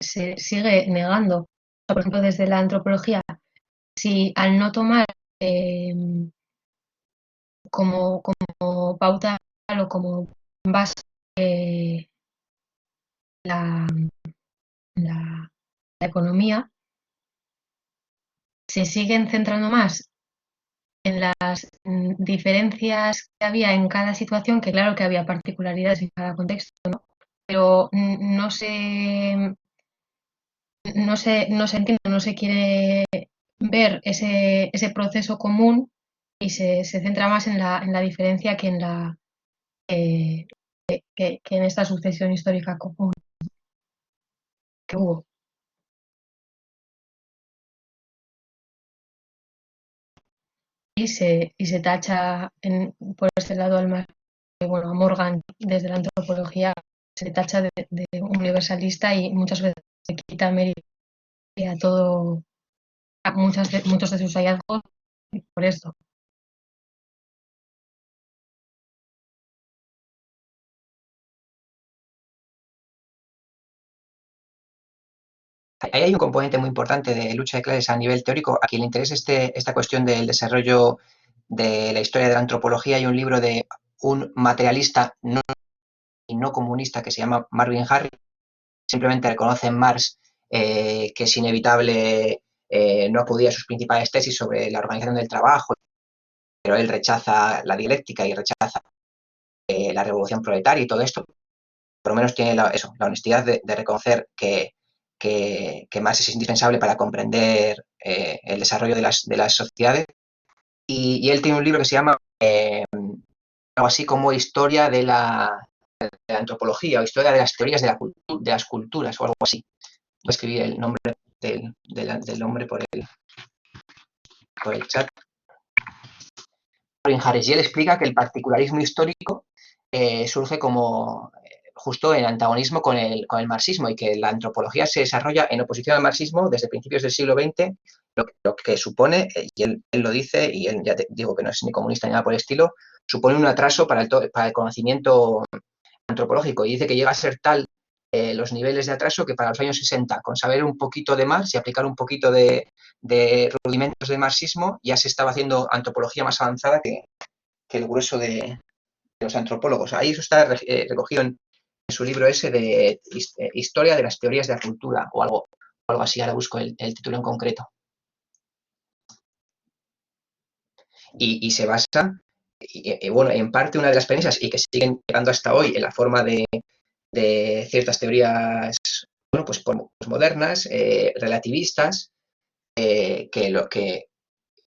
se sigue negando. O sea, por ejemplo, desde la antropología, si al no tomar eh, como pauta o como base la, la, la economía, se siguen centrando más en las diferencias que había en cada situación, que claro que había particularidades en cada contexto, ¿no? Pero no se entiende, no se quiere ver ese proceso común y se centra más en la diferencia que eh, que en esta sucesión histórica común que hubo. Y se tacha por este lado a Morgan desde la antropología se tacha de universalista y muchas veces se quita mérito a todo, muchos de sus hallazgos por esto. Ahí hay un componente muy importante de lucha de clases a nivel teórico. A quien le interese esta cuestión del desarrollo de la historia de la antropología, hay un libro de un materialista no comunista que se llama Marvin Harris. Simplemente reconoce en Marx que es inevitable no acudir a sus principales tesis sobre la organización del trabajo, pero él rechaza la dialéctica y rechaza la revolución proletaria y todo esto. Por lo menos tiene la honestidad de reconocer que Marx es indispensable para comprender el desarrollo de las sociedades. Y él tiene un libro que se llama algo así como Historia de la antropología o Historia de las teorías de las culturas o algo así. Voy a escribir el nombre del hombre por el chat. Harris, y él explica que el particularismo histórico surge como justo en antagonismo con el marxismo y que la antropología se desarrolla en oposición al marxismo desde principios del siglo XX, lo que supone, y él lo dice, y él ya te digo que no es ni comunista ni nada por el estilo, supone un atraso para el conocimiento antropológico y dice que llega a ser tal los niveles de atraso que para los años 60, con saber un poquito de Marx y aplicar un poquito de rudimentos de marxismo, ya se estaba haciendo antropología más avanzada que el grueso de los antropólogos. Ahí eso está recogido en su libro ese de Historia de las teorías de la cultura o algo así, ahora busco el título en concreto. Y se basa, bueno, en parte una de las premisas y que siguen llegando hasta hoy en la forma de ciertas teorías, bueno, pues modernas, relativistas, que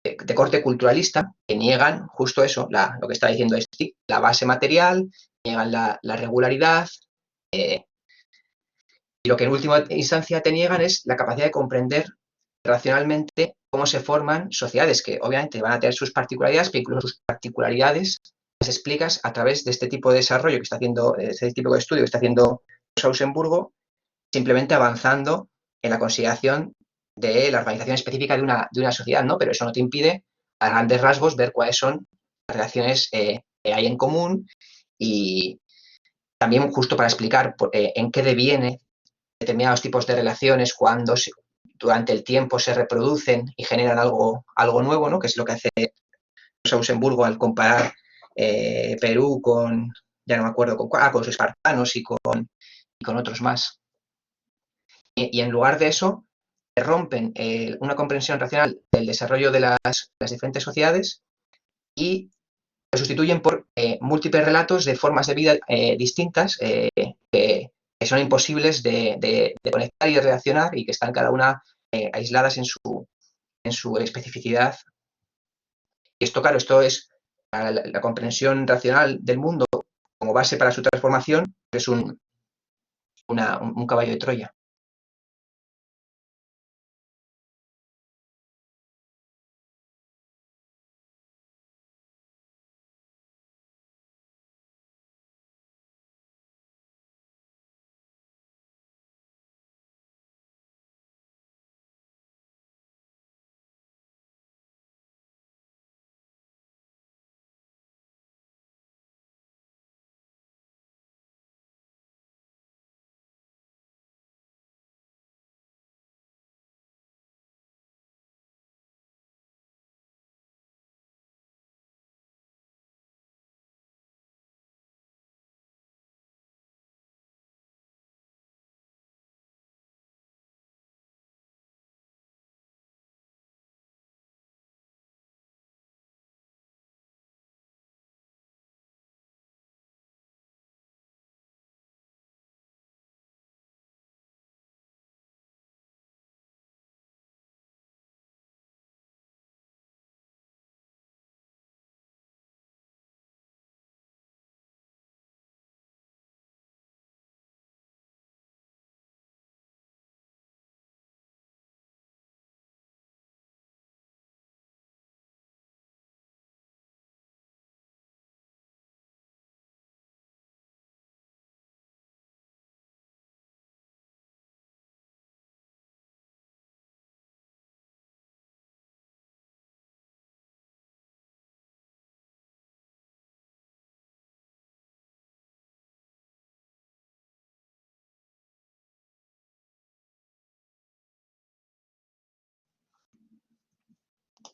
de corte culturalista, que niegan justo eso, lo que está diciendo Steve, la base material, niegan la regularidad, y lo que en última instancia te niegan es la capacidad de comprender racionalmente cómo se forman sociedades, que obviamente van a tener sus particularidades, pero incluso sus particularidades las explicas a través de este tipo de desarrollo que está haciendo, este tipo de estudio que está haciendo Luxemburgo, simplemente avanzando en la consideración de la organización específica de una sociedad, ¿no? Pero eso no te impide, a grandes rasgos, ver cuáles son las relaciones que hay en común y también justo para explicar en qué deviene determinados tipos de relaciones cuando durante el tiempo se reproducen y generan algo nuevo, ¿no? Que es lo que hace Luxemburgo al comparar Perú con, ya no me acuerdo, con los espartanos y con otros más. Y en lugar de eso, rompen una comprensión racional del desarrollo de las diferentes sociedades y lo sustituyen por múltiples relatos de formas de vida distintas que son imposibles de conectar y de reaccionar y que están cada una aisladas en su especificidad. Y esto, claro, esto es la comprensión racional del mundo como base para su transformación, es un caballo de Troya.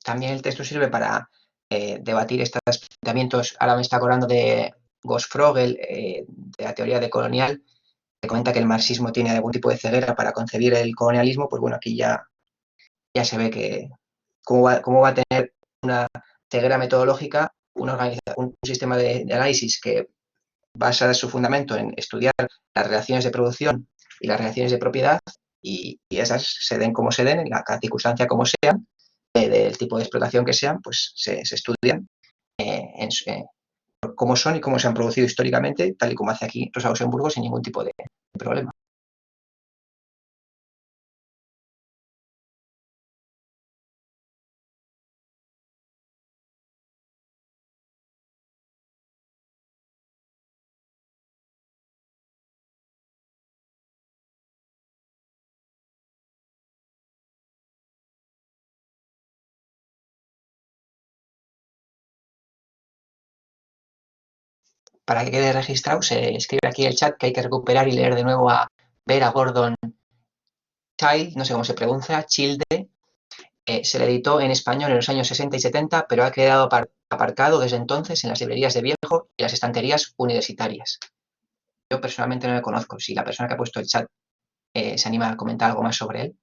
también el texto sirve para debatir estos planteamientos. Ahora me está acordando de Ghost Frogel, de la teoría decolonial, que comenta que el marxismo tiene algún tipo de ceguera para concebir el colonialismo. Pues bueno, aquí ya se ve que cómo va a tener una ceguera metodológica, un sistema de análisis que basa su fundamento en estudiar las relaciones de producción y las relaciones de propiedad, y esas se den como se den, en la circunstancia como sean, del tipo de explotación que sean, pues se estudian cómo son y cómo se han producido históricamente, tal y como hace aquí Rosa Luxemburgo, sin ningún tipo de problema. Para que quede registrado, se escribe aquí en el chat que hay que recuperar y leer de nuevo a Vera Gordon Child, no sé cómo se pronuncia, Childe. Se le editó en español en los años 60 y 70, pero ha quedado aparcado desde entonces en las librerías de viejo y las estanterías universitarias. Yo personalmente no lo conozco. Si la persona que ha puesto el chat se anima a comentar algo más sobre él.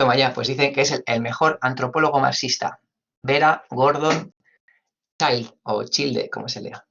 Toma ya, pues dicen que es el mejor antropólogo marxista. Vera Gordon Child, o Childe, como se lea.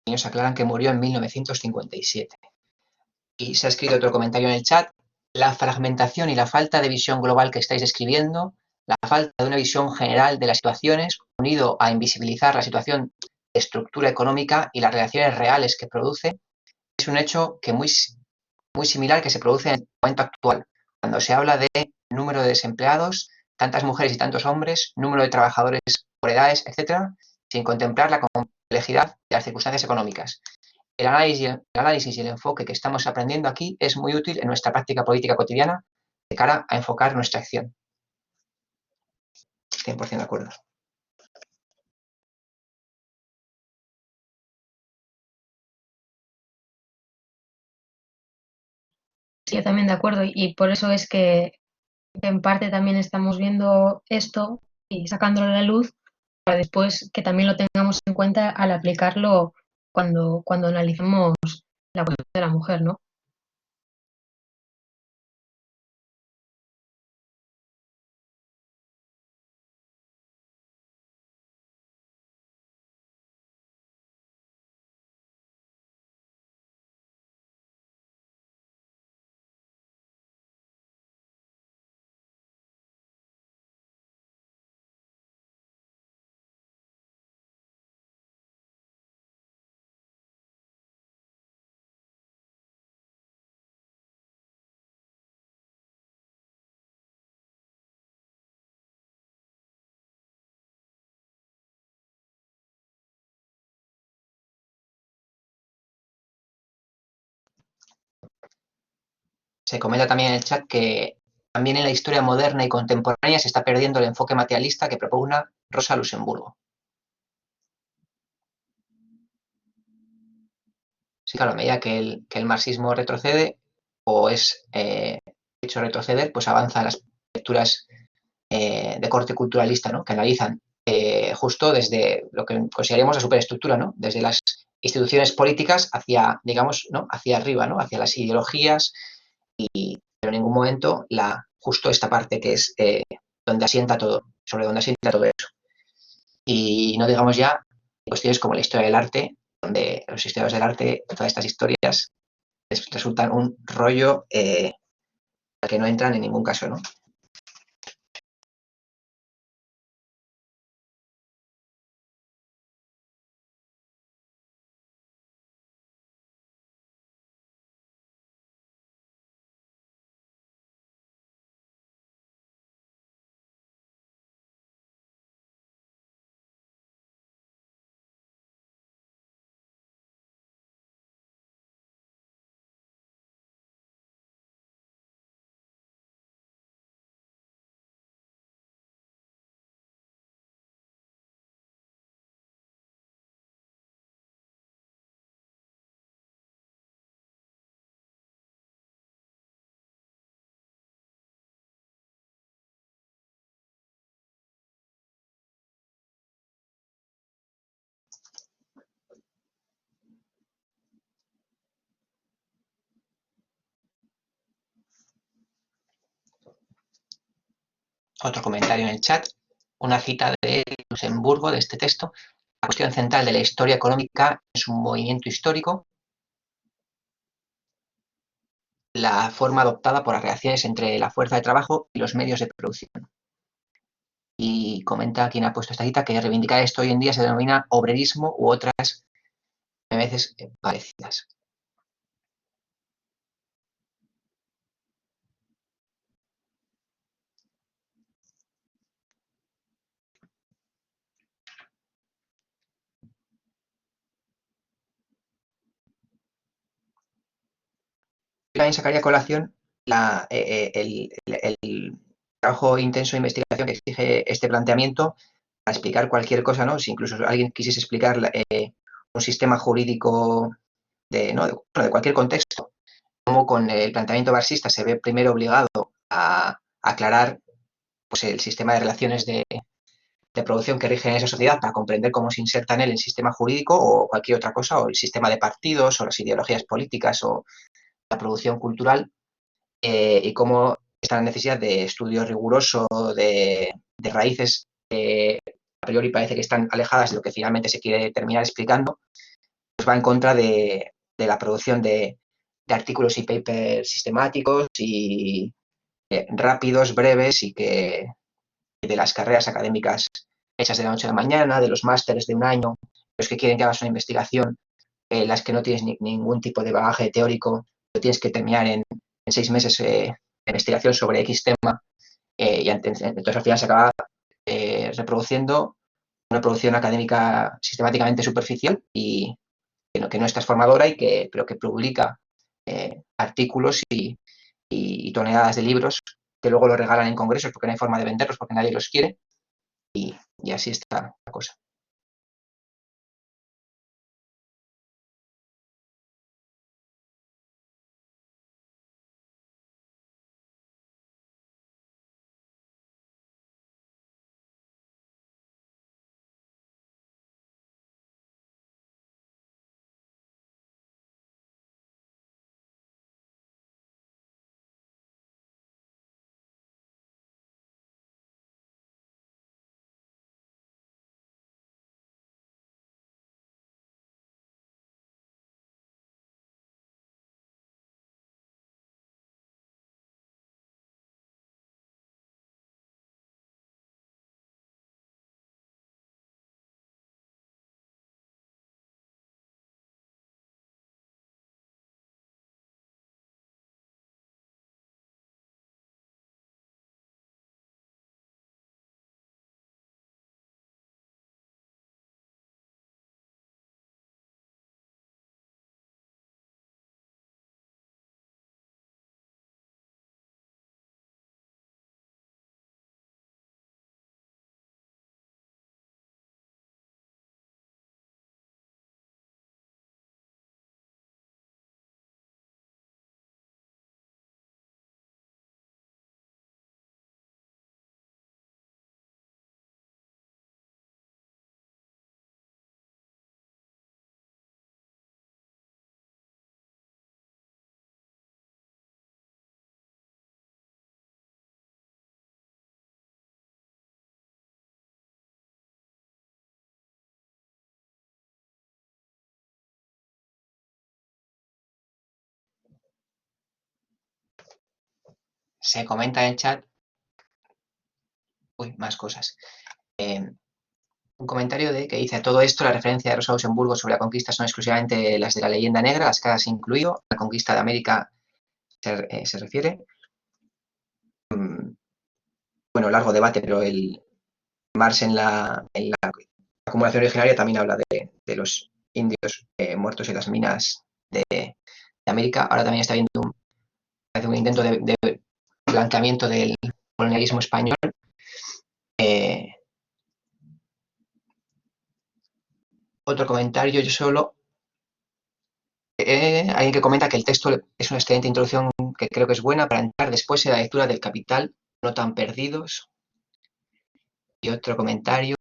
Y nos aclaran que murió en 1957. Y se ha escrito otro comentario en el chat. La fragmentación y la falta de visión global que estáis describiendo, la falta de una visión general de las situaciones, unido a invisibilizar la situación de estructura económica y las relaciones reales que produce, es un hecho que muy similar que se produce en el momento actual, cuando se habla de número de desempleados, tantas mujeres y tantos hombres, número de trabajadores por edades, etcétera, sin contemplar la complejidad de las circunstancias económicas. El análisis y el enfoque que estamos aprendiendo aquí es muy útil en nuestra práctica política cotidiana de cara a enfocar nuestra acción. 100% de acuerdo. Sí, yo también de acuerdo, y por eso es que en parte también estamos viendo esto y sacándolo a la luz para después que también lo tengamos en cuenta al aplicarlo cuando analicemos la cuestión de la mujer, ¿no? Se comenta también en el chat que también en la historia moderna y contemporánea se está perdiendo el enfoque materialista que propugna Rosa Luxemburgo. Sí, claro, a medida que el marxismo retrocede o es hecho retroceder, pues avanza las lecturas de corte culturalista, ¿no? Que analizan justo desde lo que consideraríamos la superestructura, ¿no? Desde las instituciones políticas hacia, digamos, ¿no? Hacia arriba, ¿no? Hacia las ideologías, pero en ningún momento justo esta parte que es donde asienta todo, sobre donde asienta todo eso. Y no digamos ya cuestiones como la historia del arte, donde los historiadores del arte, todas estas historias, resultan un rollo al que no entran en ningún caso, ¿no? Otro comentario en el chat, una cita de Luxemburgo de este texto. La cuestión central de la historia económica es un movimiento histórico, la forma adoptada por las relaciones entre la fuerza de trabajo y los medios de producción. Y comenta quien ha puesto esta cita que reivindicar esto hoy en día se denomina obrerismo u otras veces parecidas. También sacaría a colación el trabajo intenso de investigación que exige este planteamiento para explicar cualquier cosa, ¿no? Si incluso alguien quisiese explicar un sistema jurídico de cualquier contexto, como con el planteamiento marxista se ve primero obligado a aclarar pues, el sistema de relaciones de producción que rige en esa sociedad para comprender cómo se inserta en él el sistema jurídico o cualquier otra cosa, o el sistema de partidos, o las ideologías políticas, o la producción cultural, y cómo esta necesidad de estudio riguroso de raíces a priori parece que están alejadas de lo que finalmente se quiere terminar explicando, pues va en contra de la producción de artículos y papers sistemáticos y rápidos, breves y de las carreras académicas hechas de la noche a la mañana, de los másteres de un año, los que quieren que hagas una investigación, las que no tienes ningún tipo de bagaje teórico, lo tienes que terminar en 6 meses de investigación sobre X tema, y entonces al final se acaba reproduciendo una producción académica sistemáticamente superficial y que no es transformadora pero que publica artículos y toneladas de libros que luego lo regalan en congresos porque no hay forma de venderlos porque nadie los quiere y así está la cosa. Se comenta en el chat, más cosas. Un comentario que dice: todo esto, la referencia de Rosa Luxemburgo sobre la conquista son exclusivamente las de la leyenda negra, las casas incluido, la conquista de América se refiere. Bueno, largo debate, pero el Marx en la acumulación originaria también habla de los indios muertos en las minas de América. Ahora también está habiendo un intento de blanqueamiento del colonialismo español. Otro comentario, yo solo. Alguien que comenta que el texto es una excelente introducción que creo que es buena para entrar después en la lectura del Capital, no tan perdidos. Y otro comentario.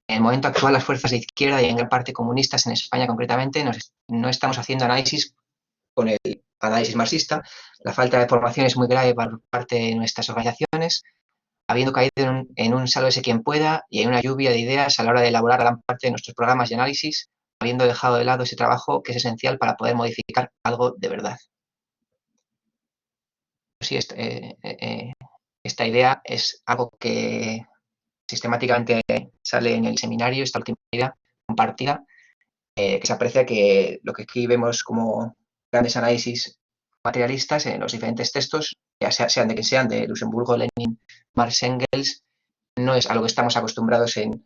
En el momento actual, las fuerzas de izquierda y en gran parte comunistas en España concretamente no estamos haciendo análisis con el análisis marxista. La falta de formación es muy grave por parte de nuestras organizaciones. habiendo caído en un sálvese quien pueda y en una lluvia de ideas a la hora de elaborar gran parte de nuestros programas y análisis, habiendo dejado de lado ese trabajo que es esencial para poder modificar algo de verdad. Sí, esta idea es algo que sistemáticamente sale en el seminario, esta última idea compartida, que se aprecia que lo que aquí vemos como grandes análisis materialistas en los diferentes textos, ya sean de quien sean, de Luxemburgo, Lenin, Marx, Engels, no es a lo que estamos acostumbrados en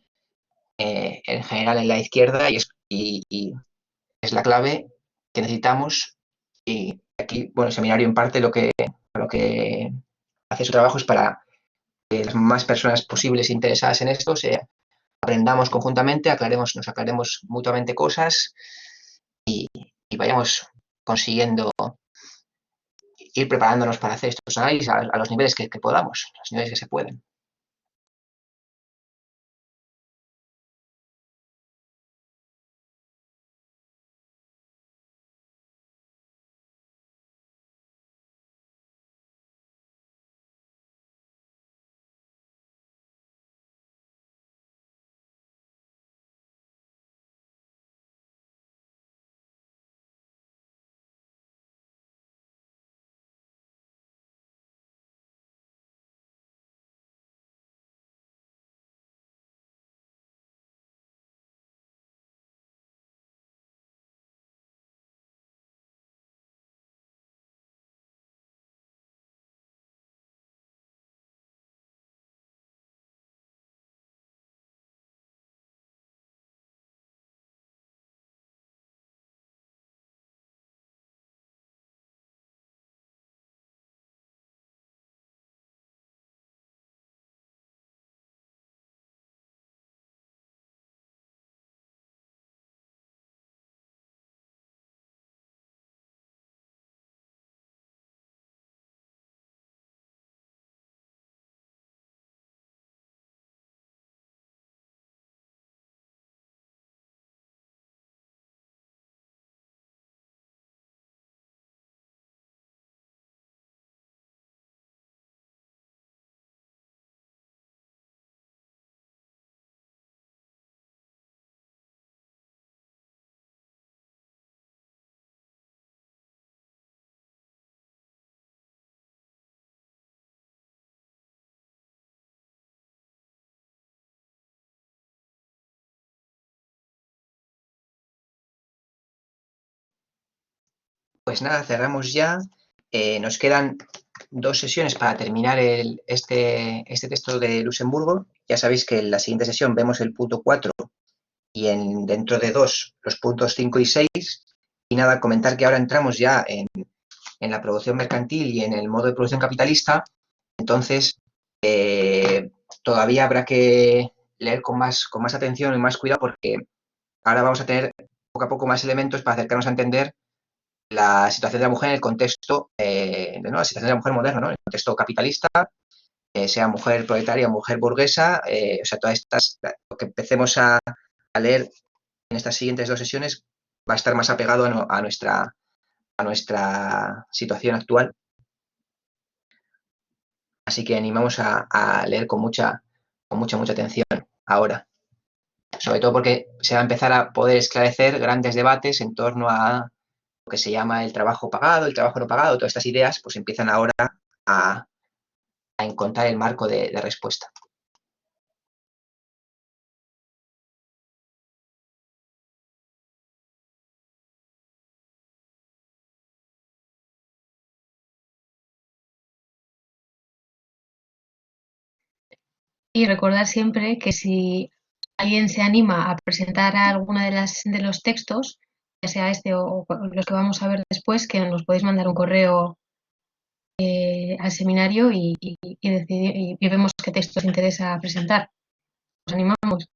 general en la izquierda y es la clave que necesitamos. Y aquí, bueno, el seminario en parte lo que hace su trabajo es para que las más personas posibles interesadas en esto aprendamos conjuntamente, nos aclaremos mutuamente cosas y vayamos consiguiendo ir preparándonos para hacer estos análisis a los niveles que podamos, a los niveles que se pueden. Pues nada, cerramos ya. Nos quedan 2 sesiones para terminar este texto de Luxemburgo. Ya sabéis que en la siguiente sesión vemos el punto 4 y dentro de 2 los puntos 5 y 6. Y nada, comentar que ahora entramos ya en la producción mercantil y en el modo de producción capitalista. Entonces, todavía habrá que leer con más atención y más cuidado porque ahora vamos a tener poco a poco más elementos para acercarnos a entender la situación de la mujer en el contexto, la situación de la mujer moderna, ¿no? En el contexto capitalista, sea mujer proletaria o mujer burguesa, o sea, todas estas, lo que empecemos a leer en estas siguientes 2 sesiones va a estar más apegado a nuestra situación actual. Así que animamos a leer con mucha atención ahora. Sobre todo porque se va a empezar a poder esclarecer grandes debates en torno a lo que se llama el trabajo pagado, el trabajo no pagado, todas estas ideas pues empiezan ahora a encontrar el marco de respuesta. Y recordar siempre que si alguien se anima a presentar alguna de los textos, ya sea este o los que vamos a ver después, que nos podéis mandar un correo al seminario y vemos qué textos os interesa presentar. Os animamos.